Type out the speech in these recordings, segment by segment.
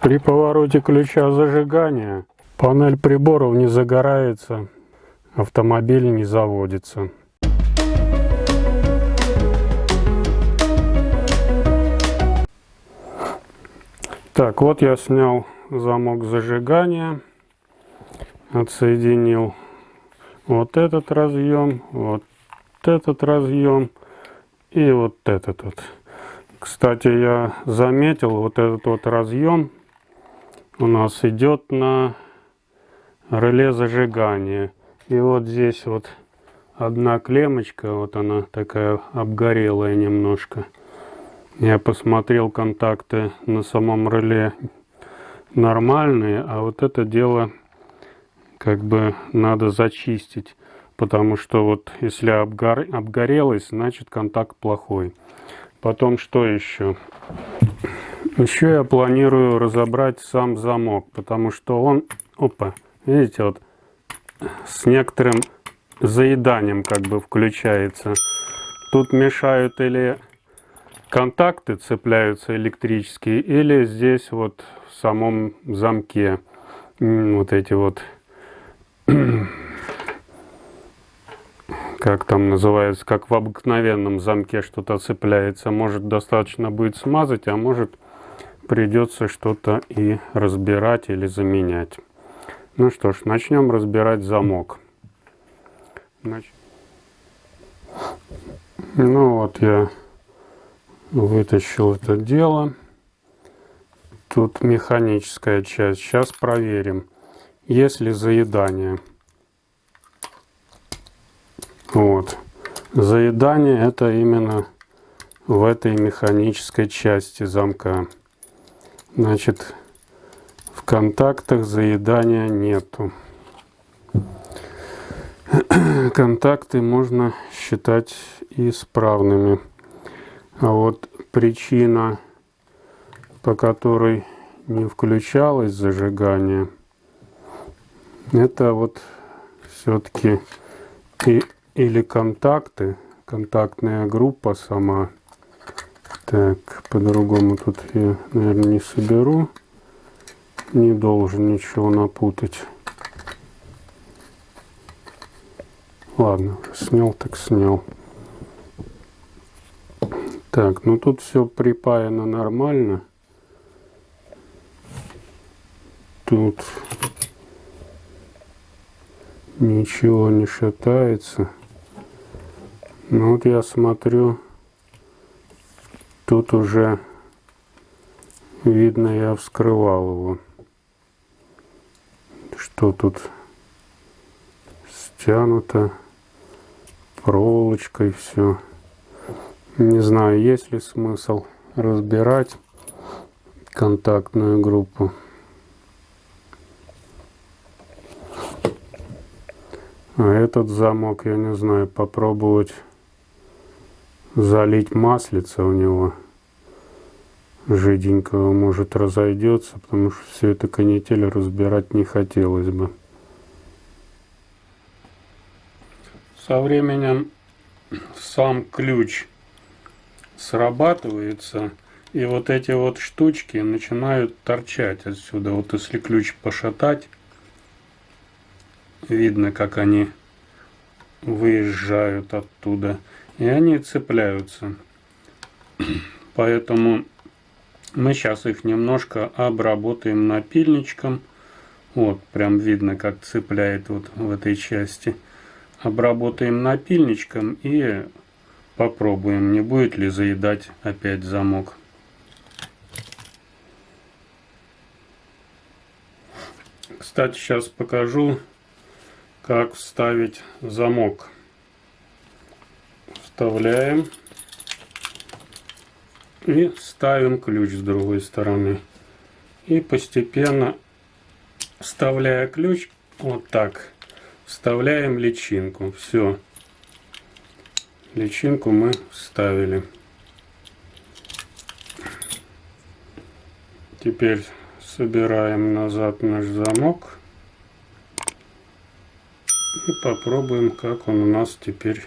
При повороте ключа зажигания панель приборов не загорается, автомобиль не заводится. Так, вот я снял замок зажигания, отсоединил вот этот разъем и вот этот вот. Кстати, я заметил, вот этот вот разъем у нас идет на реле зажигания. И вот здесь вот одна клеммочка, вот она такая обгорелая немножко. Я посмотрел, контакты на самом реле нормальные, а вот это дело как бы надо зачистить, потому что вот если обгорелось, значит контакт плохой. Потом что еще? Еще я планирую разобрать сам замок, потому что он, опа, видите, вот с некоторым заеданием как бы включается. Тут мешают или контакты цепляются электрические, или здесь вот в самом замке вот эти вот, как там называется, как в обыкновенном замке что-то цепляется. Может, достаточно будет смазать, а может, придется что-то и разбирать или заменять. Ну что ж, начнем разбирать замок. Ну вот я вытащил это дело. Тут механическая часть. Сейчас проверим, есть ли заедание. Вот. Заедание это именно в этой механической части замка. Значит, в контактах заедания нету. Контакты можно считать исправными. А вот причина, по которой не включалось зажигание, это вот все-таки или контакты, контактная группа сама. Так, по-другому тут я, наверное, не соберу. Не должен ничего напутать. Ладно, снял так снял. Так, ну тут все припаяно нормально. Тут ничего не шатается. Ну вот я смотрю, тут уже видно, я вскрывал его. Что тут стянуто проволочкой все. Не знаю, есть ли смысл разбирать контактную группу. А этот замок, я не знаю, попробовать залить маслица у него жиденького, может разойдется, потому что все это канитель разбирать не хотелось бы. Со временем сам ключ срабатывается, и вот эти вот штучки начинают торчать отсюда. Вот если ключ пошатать, видно, как они выезжают оттуда, и они цепляются. Поэтому мы сейчас их немножко обработаем напильничком. Вот, прям видно, как цепляет вот в этой части. Обработаем напильничком и попробуем, не будет ли заедать опять замок. Кстати, сейчас покажу, как вставить замок. Вставляем и ставим ключ с другой стороны. И постепенно, вставляя ключ, вот так, вставляем личинку. Все. Личинку мы вставили. Теперь собираем назад наш замок и попробуем, как он у нас теперь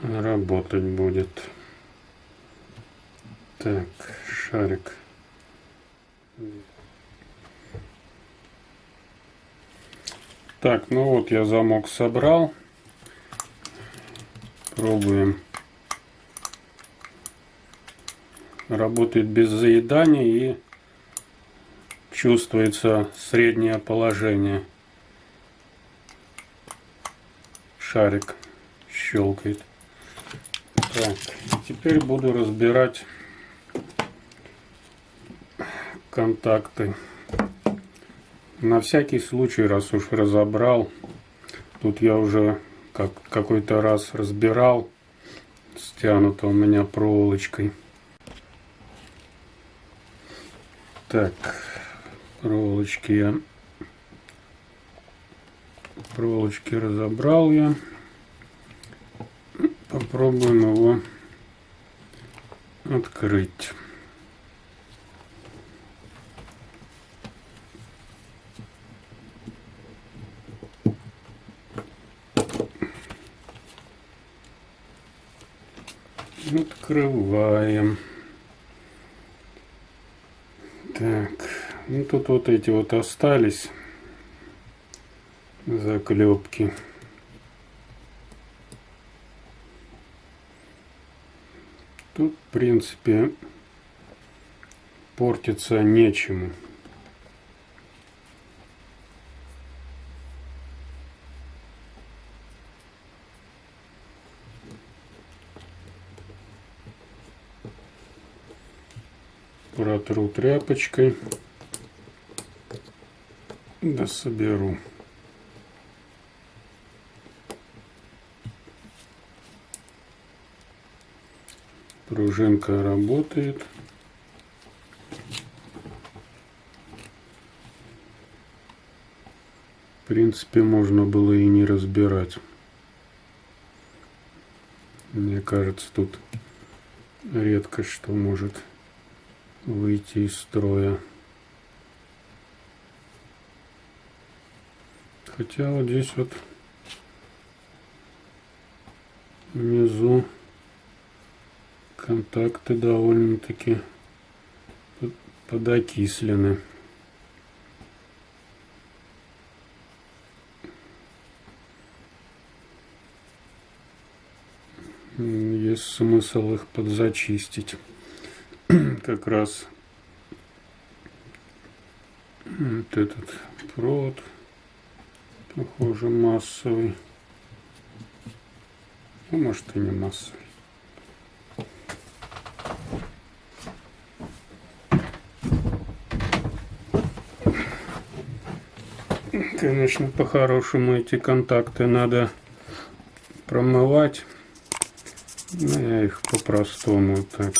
работать будет. Так, шарик Так, ну вот я замок собрал. Пробуем. Работает без заедания и чувствуется среднее положение. Шарик щелкает. Так, теперь буду разбирать контакты. На всякий случай, раз уж разобрал, тут я уже какой-то раз разбирал, стянуто у меня проволочкой. Так, проволочки разобрал я. Попробуем его открыть. Открываем. Так, ну тут вот эти вот остались заклепки. Тут, в принципе, портиться нечему. Протру тряпочкой, да соберу. Пружинка работает. В принципе, можно было и не разбирать. Мне кажется, тут редко что может выйти из строя. Хотя вот здесь вот внизу контакты довольно-таки подокислены. Есть смысл их подзачистить. Как раз вот этот провод, похоже, массовый. Ну, может, и не массовый. Конечно, по-хорошему эти контакты надо промывать. Но я их по-простому вот так вот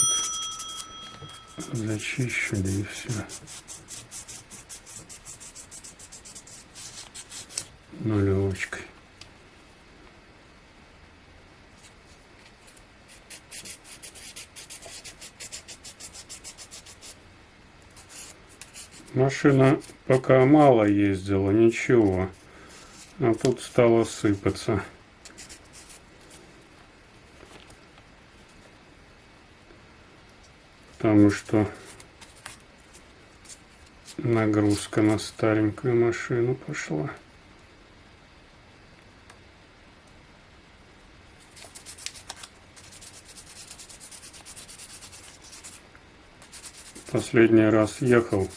зачищу, да и все. Нулевочкой. Машина пока мало ездила, ничего. А тут стало сыпаться. Потому что нагрузка на старенькую машину пошла. Последний раз ехал,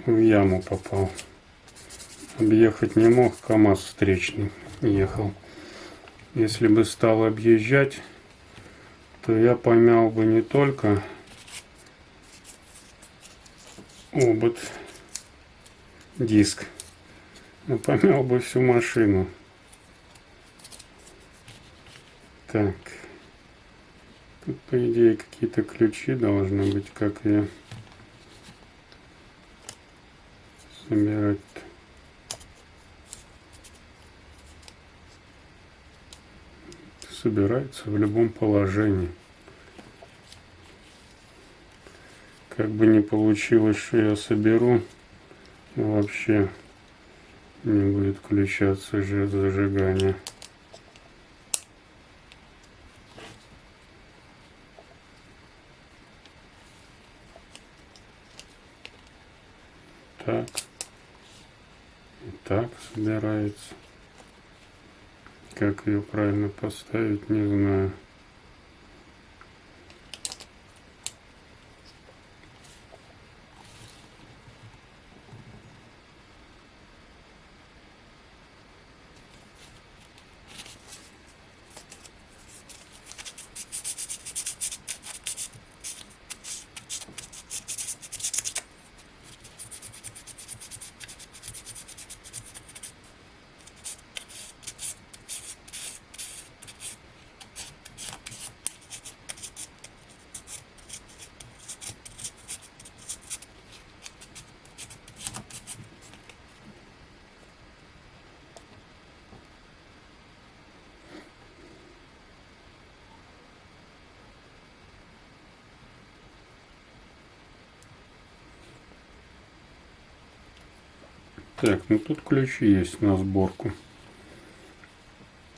в яму попал. Объехать не мог, КамАЗ встречный ехал. Если бы стал объезжать, то я помял бы не только обод, диск, а помял бы всю машину. Так, тут, по идее, какие-то ключи должны быть, как ее собирать-то. Собирается в любом положении. Как бы не получилось, что я соберу, вообще не будет включаться зажигание. так. И так собирается. Как ее правильно поставить, не знаю. Так, ну тут ключи есть на сборку.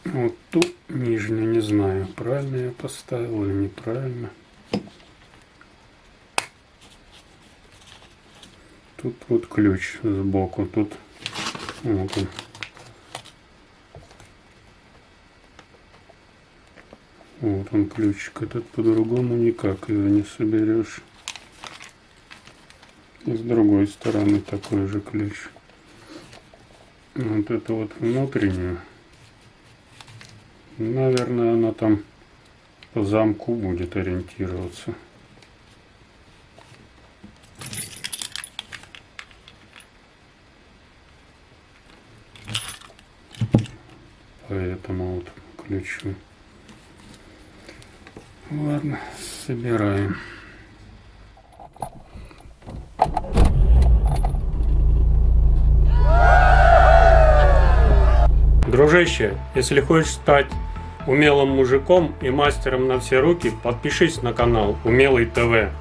Вот тут нижнюю не знаю, правильно я поставил или неправильно. Тут вот ключ сбоку, тут вот он. Вот он ключик, этот по-другому никак его не соберешь. И с другой стороны такой же ключ. Вот это вот внутреннюю. Наверное, она там по замку будет ориентироваться. По этому вот ключу. Ладно, собираем. Дружище, если хочешь стать умелым мужиком и мастером на все руки, подпишись на канал Умелый ТВ.